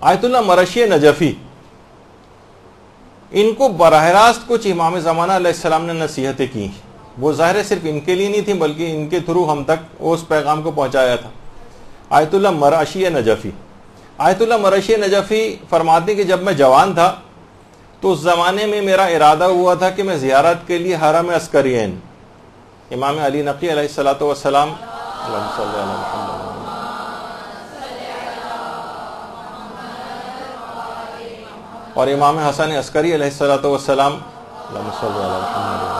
آیت اللہ مرشی نجفی، ان کو براہ راست کچھ امام زمانہ علیہ السلام نے نصیحتیں کی، وہ ظاہر ہے صرف ان کے لیے نہیں تھی بلکہ ان کے تھرو ہم تک اس پیغام کو پہنچایا تھا۔ آیت اللہ مرشی نجفی، آیت اللہ مرشی نجفی فرماتے کہ جب میں جوان تھا تو اس زمانے میں میرا ارادہ ہوا تھا کہ میں زیارت کے لیے حرم عسکرین، امام علی نقی علیہ الصلوۃ والسلام، اللہم صلی علی محمد، اور امام حسن عسکری علیہ الصلوۃ والسلام، اللہم صلی علی محمد،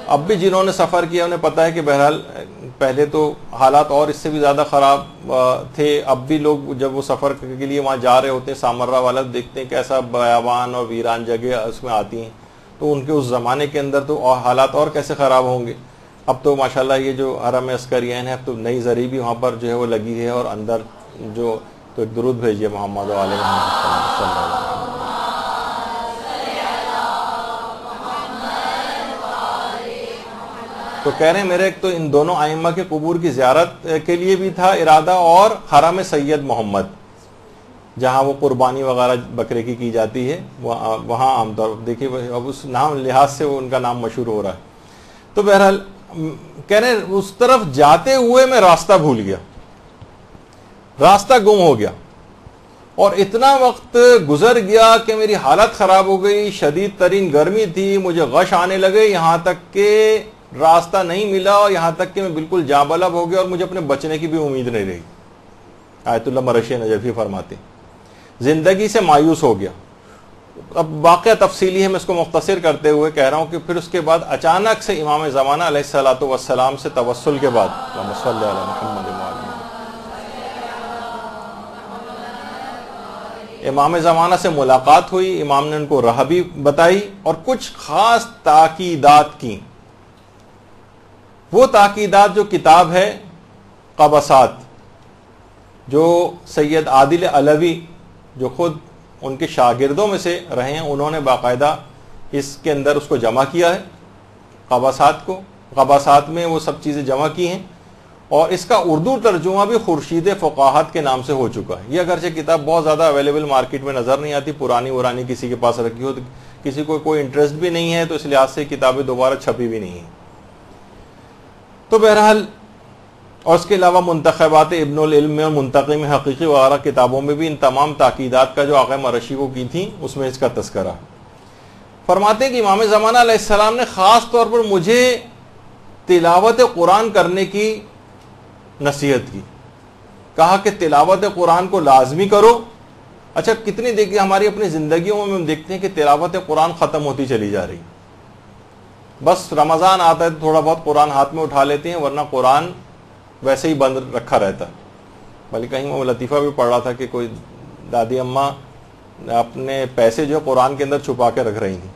اب بھی جنہوں نے سفر کیا انہیں پتہ ہے کہ بہرحال پہلے تو حالات اور اس سے بھی زیادہ خراب تھے، اب بھی لوگ جب وہ سفر کے لیے وہاں جا رہے ہوتے ہیں سامرہ والا دیکھتے ہیں کیسا بیابان اور ویران جگہ اس میں آتی ہیں، تو ان کے اس زمانے کے اندر تو حالات اور کیسے خراب ہوں گے۔ اب تو ماشاءاللہ یہ جو حرم عسکرین ہے اب تو نئی زری بھی وہاں پر جو ہے وہ لگی ہے، اور اندر جو تو ایک درود بھیجیے محمد و آل محمد صلی اللہ علیہ وسلم۔ تو کہہ رہے ہیں میرے ایک تو ان دونوں ائمہ کے قبور کی زیارت کے لیے بھی تھا ارادہ، اور حرم سید محمد جہاں وہ قربانی وغیرہ بکرے کی جاتی ہے وہاں عام طور پر دیکھیے اب اس نام لحاظ سے وہ ان کا نام مشہور ہو رہا ہے۔ تو بہرحال کہہ رہے ہیں اس طرف جاتے ہوئے میں راستہ بھول گیا، راستہ گم ہو گیا، اور اتنا وقت گزر گیا کہ میری حالت خراب ہو گئی، شدید ترین گرمی تھی، مجھے غش آنے لگے، یہاں تک کہ راستہ نہیں ملا، اور یہاں تک کہ میں بالکل جاں بلب ہو گیا اور مجھے اپنے بچنے کی بھی امید نہیں رہی۔ آیت اللہ مرشی نجفی فرماتے زندگی سے مایوس ہو گیا۔ اب واقعہ تفصیلی ہے، میں اس کو مختصر کرتے ہوئے کہہ رہا ہوں کہ پھر اس کے بعد اچانک سے امام زمانہ علیہ الصلوۃ والسلام سے توسل کے بعد، اللہم صلی علی محمد و آل محمد، امام زمانہ سے ملاقات ہوئی، امام نے ان کو راہ بھی بتائی اور کچھ خاص تاکیدات کی۔ وہ تاکیدات جو کتاب ہے قبسات، جو سید عادل علوی جو خود ان کے شاگردوں میں سے رہے ہیں، انہوں نے باقاعدہ اس کے اندر اس کو جمع کیا ہے، قبسات کو، قبسات میں وہ سب چیزیں جمع کی ہیں، اور اس کا اردو ترجمہ بھی خورشید فقاہت کے نام سے ہو چکا ہے۔ یہ اگرچہ کتاب بہت زیادہ اویلیبل مارکیٹ میں نظر نہیں آتی، پرانی کسی کے پاس رکھی ہو تو کسی کو کوئی انٹرسٹ بھی نہیں ہے، تو اس لحاظ سے کتابیں دوبارہ چھپی بھی نہیں ہیں۔ تو بہرحال اور اس کے علاوہ منتخبات ابن العلم اور منتقم حقیقی وغیرہ کتابوں میں بھی ان تمام تاکیدات کا جو آقا مرشی کو کی تھیں اس میں اس کا تذکرہ۔ فرماتے ہیں کہ امام زمانہ علیہ السلام نے خاص طور پر مجھے تلاوت قرآن کرنے کی نصیحت کی، کہا کہ تلاوت قرآن کو لازمی کرو۔ اچھا کتنی دیکھیے ہماری اپنی زندگیوں میں ہم دیکھتے ہیں کہ تلاوت قرآن ختم ہوتی چلی جا رہی، بس رمضان آتا ہے تو تھوڑا بہت قرآن ہاتھ میں اٹھا لیتے ہیں، ورنہ قرآن ویسے ہی بند رکھا رہتا ہے۔ بلکہ کہیں میں لطیفہ بھی پڑھ رہا تھا کہ کوئی دادی اماں اپنے پیسے جو قرآن کے اندر چھپا کے رکھ رہی تھیں،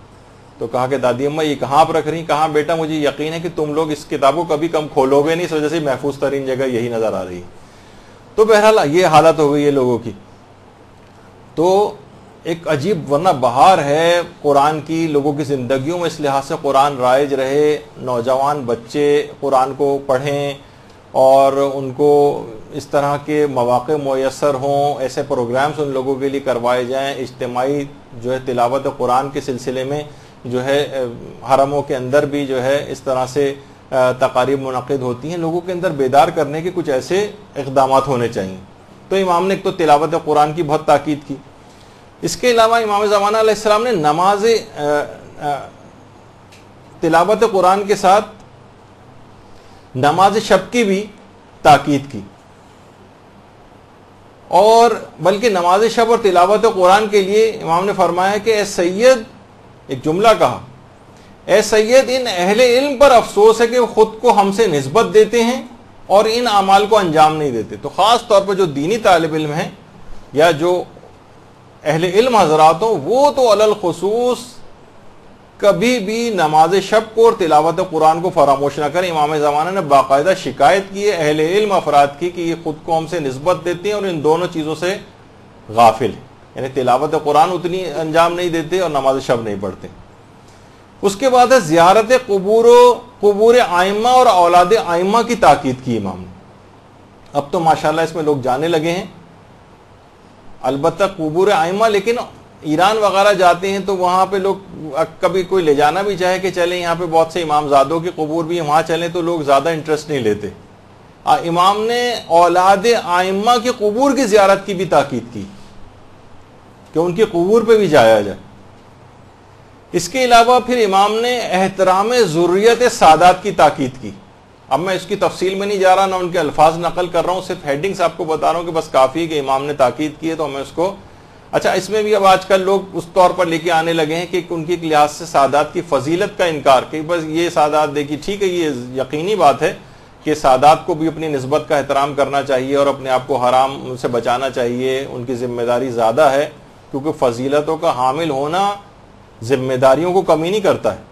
تو کہا کہ دادی اماں یہ کہاں آپ رکھ رہی ہیں؟ کہاں بیٹا مجھے یقین ہے کہ تم لوگ اس کتاب کو کبھی کم کھولو گے نہیں، اس وجہ سے محفوظ ترین جگہ یہی نظر آ رہی ہے۔ تو بہرحال یہ حالت ہو گئی ہے لوگوں کی۔ تو ایک عجیب ورنہ بہار ہے قرآن کی لوگوں کی زندگیوں میں، اس لحاظ سے قرآن رائج رہے، نوجوان بچے قرآن کو پڑھیں اور ان کو اس طرح کے مواقع میسر ہوں، ایسے پروگرامز ان لوگوں کے لیے کروائے جائیں، اجتماعی جو ہے تلاوت قرآن کے سلسلے میں جو ہے حرموں کے اندر بھی جو ہے اس طرح سے تقاریب منعقد ہوتی ہیں، لوگوں کے اندر بیدار کرنے کے کچھ ایسے اقدامات ہونے چاہیے۔ تو امام نے ایک تو تلاوت قرآن کی بہت تاکید کی۔ اس کے علاوہ امام زمانہ علیہ السلام نے نماز تلاوت قرآن کے ساتھ نماز شب کی بھی تاکید کی، اور بلکہ نماز شب اور تلاوت قرآن کے لیے امام نے فرمایا کہ اے سید، ایک جملہ کہا، اے سید ان اہل علم پر افسوس ہے کہ وہ خود کو ہم سے نسبت دیتے ہیں اور ان اعمال کو انجام نہیں دیتے۔ تو خاص طور پر جو دینی طالب علم ہیں یا جو اہل علم حضرات ہوں، وہ تو علی الخصوص کبھی بھی نماز شب کو اور تلاوت قرآن کو فراموش نہ کریں۔ امام زمانہ نے باقاعدہ شکایت کی ہے اہل علم افراد کی کہ یہ خود کو ہم سے نسبت دیتے ہیں اور ان دونوں چیزوں سے غافل ہیں، یعنی تلاوت قرآن اتنی انجام نہیں دیتے اور نماز شب نہیں پڑھتے۔ اس کے بعد ہے زیارت قبور ائمہ اور اولاد ائمہ کی تاکید کی امام نے. اب تو ماشاءاللہ اس میں لوگ جانے لگے ہیں. البتہ قبور ائمہ، لیکن ایران وغیرہ جاتے ہیں تو وہاں پہ لوگ کبھی کوئی لے جانا بھی چاہے کہ چلیں یہاں پہ بہت سے امام زادوں کے قبور بھی وہاں چلیں تو لوگ زیادہ انٹرسٹ نہیں لیتے. امام نے اولاد ائمہ کے قبور کی زیارت کی بھی تاکید کی کہ ان کے قبور پہ بھی جایا جائے. اس کے علاوہ پھر امام نے احترام ذریت سادات کی تاکید کی. اب میں اس کی تفصیل میں نہیں جا رہا، نہ ان کے الفاظ نقل کر رہا ہوں، صرف ہیڈنگز آپ کو بتا رہا ہوں کہ بس کافی ہے کہ امام نے تاکید کی ہے تو ہمیں اس کو. اچھا، اس میں بھی اب آج کل لوگ اس طور پر لے کے آنے لگے ہیں کہ ان کی لحاظ سے سادات کی فضیلت کا انکار، کہ بس یہ سادات دیکھیے. ٹھیک ہے، یہ یقینی بات ہے کہ سادات کو بھی اپنی نسبت کا احترام کرنا چاہیے اور اپنے آپ کو حرام سے بچانا چاہیے. ان کی ذمہ داری زیادہ ہے، کیونکہ فضیلتوں کا حامل ہونا ذمہ داریوں کو کمی نہیں کرتا ہے.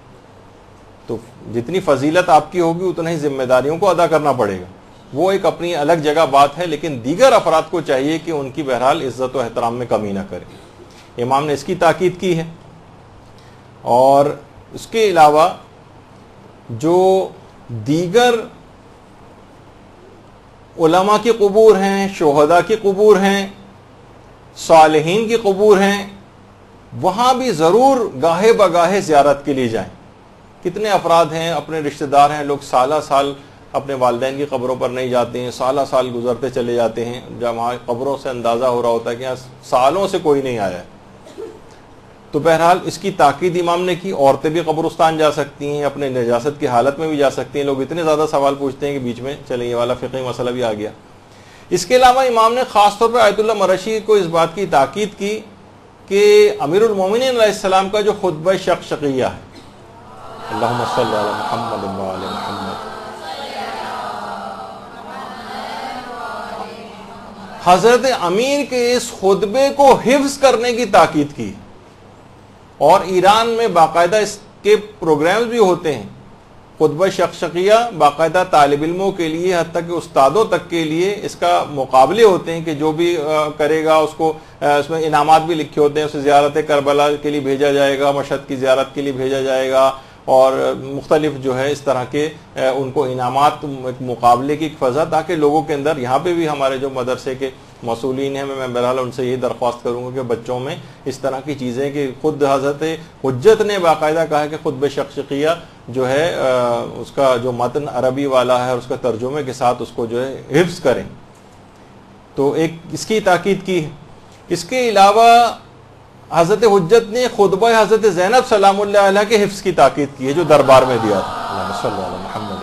تو جتنی فضیلت آپ کی ہوگی اتنا ہی ذمہ داریوں کو ادا کرنا پڑے گا. وہ ایک اپنی الگ جگہ بات ہے، لیکن دیگر افراد کو چاہیے کہ ان کی بہرحال عزت و احترام میں کمی نہ کرے. امام نے اس کی تاکید کی ہے. اور اس کے علاوہ جو دیگر علماء کی قبور ہیں، شہداء کی قبور ہیں، صالحین کی قبور ہیں، وہاں بھی ضرور گاہے بگاہے زیارت کے لیے جائیں. کتنے افراد ہیں، اپنے رشتہ دار ہیں، لوگ سالہ سال اپنے والدین کی قبروں پر نہیں جاتے ہیں، سالہ سال گزرتے چلے جاتے ہیں، جب وہاں قبروں سے اندازہ ہو رہا ہوتا ہے کہ یہاں سالوں سے کوئی نہیں آیا ہے. تو بہرحال اس کی تاکید امام نے کی. عورتیں بھی قبرستان جا سکتی ہیں، اپنے نجاست کی حالت میں بھی جا سکتی ہیں. لوگ اتنے زیادہ سوال پوچھتے ہیں کہ بیچ میں چلیں یہ والا فقہی مسئلہ بھی آ گیا. اس کے علاوہ امام نے خاص طور پر آیت اللہ مرشی کو اس بات کی تاکید کی کہ امیر المومنین علیہ السلام کا جو خطبہ شقشقیہ ہے، اللہم صلی علی محمد و علی محمد، حضرت امیر کے اس خطبے کو حفظ کرنے کی تاکید کی. اور ایران میں باقاعدہ اس کے پروگرامز بھی ہوتے ہیں. خطبہ شقشقیہ باقاعدہ طالب علموں کے لیے، حتیٰ کہ استادوں تک کے لیے اس کا مقابلے ہوتے ہیں کہ جو بھی کرے گا اس کو اس میں انعامات بھی لکھے ہوتے ہیں. اسے زیارت کربلا کے لیے بھیجا جائے گا، مشہد کی زیارت کے لیے بھیجا جائے گا، اور مختلف جو ہے اس طرح کے ان کو انعامات، ایک مقابلے کی ایک فضا، تاکہ لوگوں کے اندر. یہاں پہ بھی ہمارے جو مدرسے کے مسئولین ہیں، میں بہرحال ان سے یہ درخواست کروں گا کہ بچوں میں اس طرح کی چیزیں، کہ خود حضرت حجت نے باقاعدہ کہا کہ خطبہ شقشقیہ جو ہے اس کا جو متن عربی والا ہے اور اس کا ترجمے کے ساتھ اس کو جو ہے حفظ کریں. تو ایک اس کی تاکید کی. اس کے علاوہ حضرت حجت نے خطبہ حضرت زینب سلام اللہ علیہ کے حفظ کی تاکید کی ہے، جو دربار میں دیا تھا. اللہم صلی علی محمد.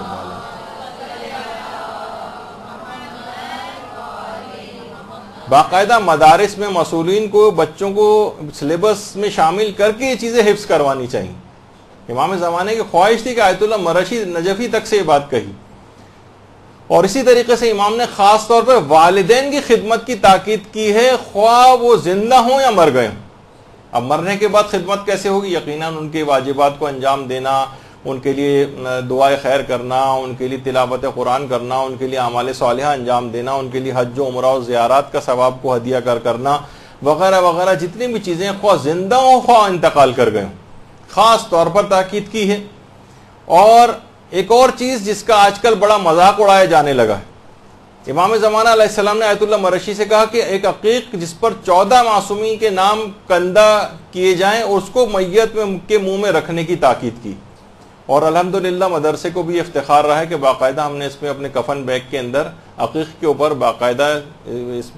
باقاعدہ مدارس میں مسئولین کو بچوں کو سلیبس میں شامل کر کے یہ چیزیں حفظ کروانی چاہیے. امام زمانے کی خواہش تھی کہ آیت اللہ مرشی نجفی تک سے یہ بات کہی. اور اسی طریقے سے امام نے خاص طور پر والدین کی خدمت کی تاکید کی ہے، خواہ وہ زندہ ہوں یا مر گئے ہوں. اب مرنے کے بعد خدمت کیسے ہوگی؟ یقیناً ان کے واجبات کو انجام دینا، ان کے لیے دعائے خیر کرنا، ان کے لیے تلاوت قرآن کرنا، ان کے لیے اعمال صالحہ انجام دینا، ان کے لیے حج و عمرہ و زیارات کا ثواب کو ہدیہ کرنا وغیرہ وغیرہ، جتنی بھی چیزیں خواہ زندہ ہوں خواہ انتقال کر گئے ہوں، خاص طور پر تاکید کی ہے. اور ایک اور چیز جس کا آج کل بڑا مذاق اڑایا جانے لگا ہے، امام زمانہ علیہ السلام نے آیت اللہ مرشی سے کہا کہ ایک عقیق جس پر 14 معصومین کے نام کندہ کیے جائیں اور اس کو میت کے منہ میں رکھنے کی تاکید کی. اور الحمدللہ مدرسے کو بھی افتخار رہا ہے کہ باقاعدہ ہم نے اس میں اپنے کفن بیگ کے اندر عقیق کے اوپر باقاعدہ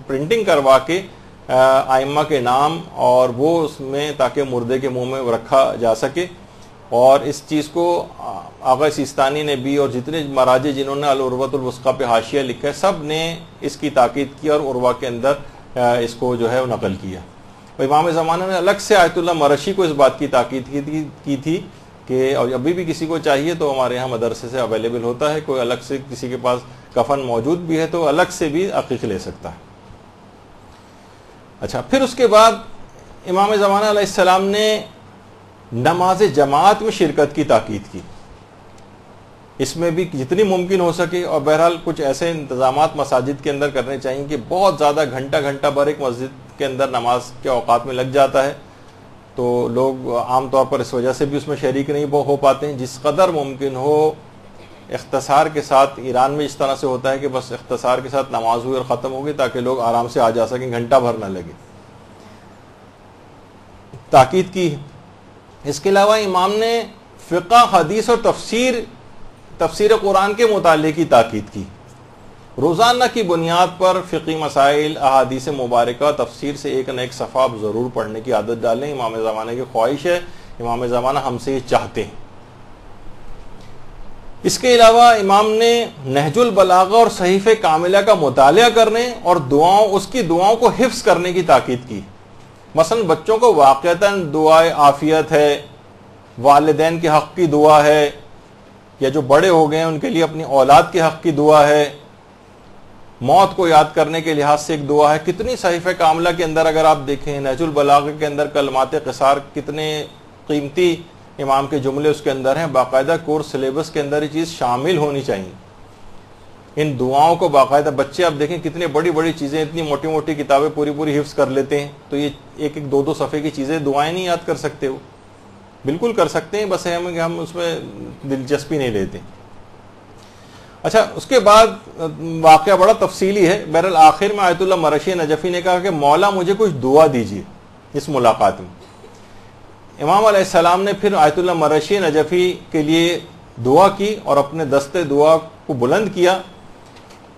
پرنٹنگ کروا کے ائمہ کے نام اور وہ اس میں، تاکہ مردے کے منہ میں رکھا جا سکے. اور اس چیز کو آغا سیستانی نے بھی، اور جتنے مراجع جنہوں نے العروۃ الوثقیٰ پہ حاشیہ لکھا ہے، سب نے اس کی تاکید کی اور عروہ کے اندر اس کو جو ہے نقل کیا. امام زمانہ نے الگ سے آیت اللہ مرشی کو اس بات کی تاکید کی تھی کہ، اور ابھی بھی کسی کو چاہیے تو ہمارے یہاں مدرسے سے اویلیبل ہوتا ہے، کوئی الگ سے کسی کے پاس کفن موجود بھی ہے تو الگ سے بھی عقیق لے سکتا ہے. اچھا، پھر اس کے بعد امام زمانہ علیہ السلام نے نماز جماعت میں شرکت کی تاکید کی. اس میں بھی جتنی ممکن ہو سکے، اور بہرحال کچھ ایسے انتظامات مساجد کے اندر کرنے چاہیے کہ بہت زیادہ گھنٹہ بھر ایک مسجد کے اندر نماز کے اوقات میں لگ جاتا ہے، تو لوگ عام طور پر اس وجہ سے بھی اس میں شریک نہیں ہو پاتے ہیں. جس قدر ممکن ہو اختصار کے ساتھ. ایران میں اس طرح سے ہوتا ہے کہ بس اختصار کے ساتھ نماز ہوئی اور ختم ہو گئی تاکہ لوگ آرام سے آ جا سکیں, گھنٹہ بھر نہ لگے. تاکید کی. اس کے علاوہ امام نے فقہ, حدیث اور تفسیر قرآن کے مطالعے کی تاکید کی. روزانہ کی بنیاد پر فقہی مسائل, احادیث مبارکہ, تفسیر سے ایک نہ ایک صفحہ آپ ضرور پڑھنے کی عادت ڈالیں. امام زمانہ کی خواہش ہے, امام زمانہ ہم سے یہ چاہتے ہیں. اس کے علاوہ امام نے نہج البلاغہ اور صحیفہ کاملہ کا مطالعہ کرنے اور اس کی دعاؤں کو حفظ کرنے کی تاکید کی. مثلا بچوں کو واقعتاً دعائے عافیت ہے, والدین کے حق کی دعا ہے, یا جو بڑے ہو گئے ہیں ان کے لیے اپنی اولاد کے حق کی دعا ہے, موت کو یاد کرنے کے لحاظ سے ایک دعا ہے. کتنی صحیفہ کاملہ کے اندر اگر آپ دیکھیں, نہج البلاغہ کے اندر کلمات قصار, کتنے قیمتی امام کے جملے اس کے اندر ہیں. باقاعدہ کورس سلیبس کے اندر یہ چیز شامل ہونی چاہیے. ان دعاؤں کو باقاعدہ, بچے آپ دیکھیں کتنے بڑی بڑی چیزیں, اتنی موٹی موٹی کتابیں پوری حفظ کر لیتے ہیں, تو یہ ایک دو صفحے کی چیزیں, دعائیں نہیں یاد کر سکتے. وہ بالکل کر سکتے ہیں, بس ہم اس میں دلچسپی نہیں لیتے. اچھا, اس کے بعد واقعہ بڑا تفصیلی ہے. بہرحال آخر میں آیت اللہ مرشی نجفی نے کہا کہ مولا مجھے کچھ دعا دیجیے اس ملاقات میں. امام علیہ السلام نے پھر آیت اللہ مرشی نجفی کے لیے دعا کی اور اپنے دستے دعا کو بلند کیا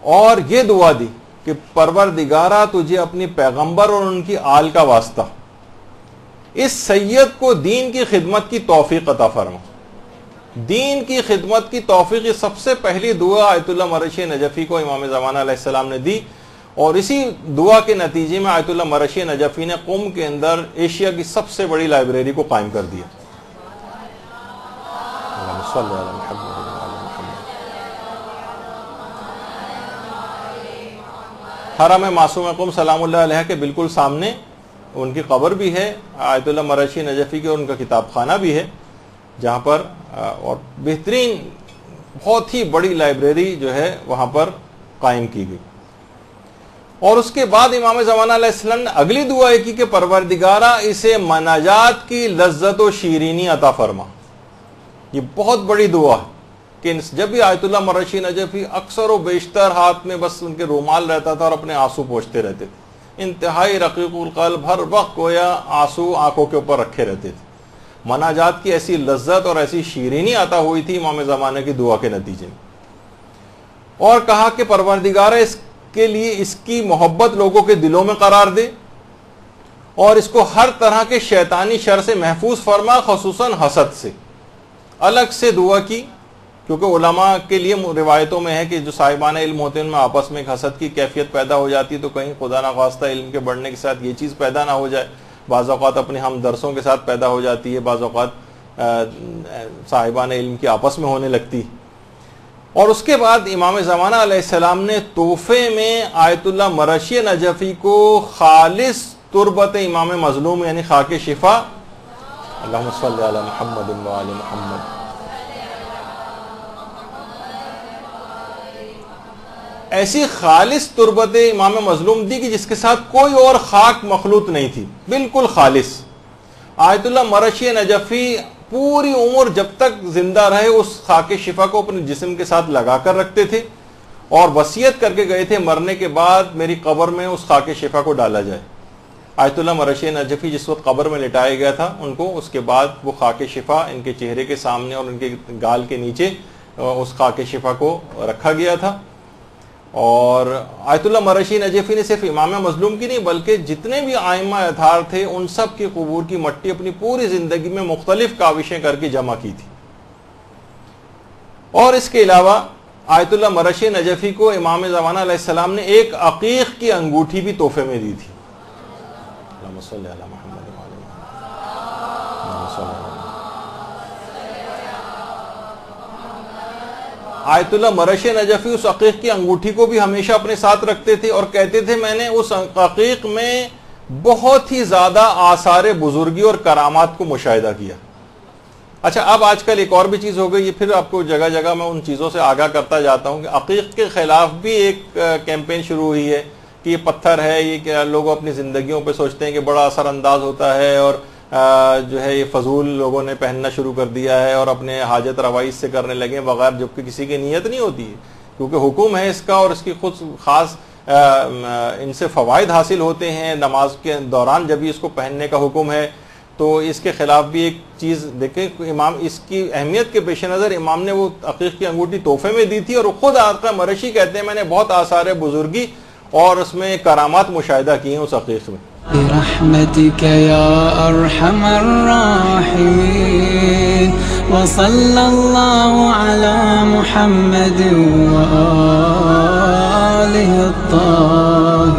اور یہ دعا دی کہ پروردگارہ تجھے اپنی پیغمبر اور ان کی آل کا واسطہ اس سید کو دین کی خدمت کی توفیق عطا فرما. دین کی خدمت کی توفیق, سب سے پہلی دعا آیت اللہ مرشی نجفی کو امام زمانہ علیہ السلام نے دی, اور اسی دعا کے نتیجے میں آیت اللہ مرشی نجفی نے قم کے اندر ایشیا کی سب سے بڑی لائبریری کو قائم کر دیا. حرم معصوم قم سلام اللہ علیہ کے بالکل سامنے ان کی قبر بھی ہے, آیت اللہ مرشی نجفی کے, اور ان کا کتاب خانہ بھی ہے جہاں پر, اور بہترین بہت ہی بڑی لائبریری جو ہے وہاں پر قائم کی گئی. اور اس کے بعد امام زمانہ علیہ السلام نے اگلی دعا کی کہ پروردگارہ اسے مناجات کی لذت و شیرینی عطا فرما. یہ بہت بڑی دعا ہے کہ جب بھی آیت اللہ مرشی نجفی اکثر و بیشتر ہاتھ میں بس ان کے رومال رہتا تھا اور اپنے آنسو پوچھتے رہتے تھے. انتہائی رقیق القلب, ہر وقت گویا آنسو آنکھوں کے اوپر رکھے رہتے تھے. مناجات کی ایسی لذت اور ایسی شیرینی عطا ہوئی تھی امام زمانہ کی دعا کے نتیجے میں. اور کہا کہ پروردگارہ اس کے لیے اس کی محبت لوگوں کے دلوں میں قرار دے اور اس کو ہر طرح کے شیطانی شر سے محفوظ فرما, خصوصاً حسد سے. الگ سے دعا کی, کیونکہ علماء کے لیے روایتوں میں ہے کہ جو صاحبان علم ہوتے ہیں ان میں آپس میں ایک حسد کی کیفیت پیدا ہو جاتی ہے, تو کہیں خدا نخواستہ علم کے بڑھنے کے ساتھ یہ چیز پیدا نہ ہو جائے. بعض اوقات اپنے ہم درسوں کے ساتھ پیدا ہو جاتی ہے, بعض اوقات صاحبان علم کی آپس میں ہونے لگتی. اور اس کے بعد امام زمانہ علیہ السلام نے تحفے میں آیت اللہ مرشی نجفی کو خالص تربت امام مظلوم یعنی خاک شفا, اللہم صلی علی محمد و آل محمد, ایسی خالص تربت امام مظلوم دی کہ جس کے ساتھ کوئی اور خاک مخلوط نہیں تھی, بالکل خالص. آیت اللہ مرشی نجفی پوری عمر جب تک زندہ رہے اس خاک شفا کو اپنے جسم کے ساتھ لگا کر رکھتے تھے اور وصیت کر کے گئے تھے مرنے کے بعد میری قبر میں اس خاک شفا کو ڈالا جائے. آیت اللہ مرشی نجفی جس وقت قبر میں لٹایا گیا تھا, ان کو اس کے بعد وہ خاک شفا ان کے چہرے کے سامنے اور ان کے گال کے نیچے اس خاک شفا کو رکھا گیا تھا. اور آیت اللہ مرشی نجفی نے صرف امام مظلوم کی نہیں بلکہ جتنے بھی ائمہ اطہار تھے ان سب کی قبور کی مٹی اپنی پوری زندگی میں مختلف کاوشیں کر کے جمع کی تھی. اور اس کے علاوہ آیت اللہ مرشی نجفی کو امام زمانہ علیہ السلام نے ایک عقیق کی انگوٹھی بھی تحفے میں دی تھی. اللہم صلی علی محمد و آل محمد. آیت اللہ مرشی نجفی اس عقیق کی انگوٹھی کو بھی ہمیشہ اپنے ساتھ رکھتے تھے اور کہتے تھے میں نے اس عقیق میں بہت ہی زیادہ آثار بزرگی اور کرامات کو مشاہدہ کیا. اچھا, اب آج کل ایک اور بھی چیز ہو گئی, یہ پھر آپ کو جگہ جگہ میں ان چیزوں سے آگاہ کرتا جاتا ہوں کہ عقیق کے خلاف بھی ایک کیمپین شروع ہوئی ہے کہ یہ پتھر ہے, یہ کہ لوگ اپنی زندگیوں پہ سوچتے ہیں کہ بڑا اثر انداز ہوتا ہے اور جو ہے یہ فضول لوگوں نے پہننا شروع کر دیا ہے اور اپنے حاجت روائی سے کرنے لگے بغیر جبکہ کسی کی نیت نہیں ہوتی ہے، کیونکہ حکم ہے اس کا اور اس کی خود خاص ان سے فوائد حاصل ہوتے ہیں نماز کے دوران جب بھی اس کو پہننے کا حکم ہے، تو اس کے خلاف بھی ایک چیز دیکھیں امام اس کی اہمیت کے پیش نظر امام نے وہ عقیق کی انگوٹھی تحفے میں دی تھی، اور خود آقا مرشی کہتے ہیں میں نے بہت آثار بزرگی اور اس میں کرامات مشاہدہ کی ہیں اس عقیق میں۔ برحمتك يا أرحم الراحمين وصلى الله على محمد وآله الطاهرين۔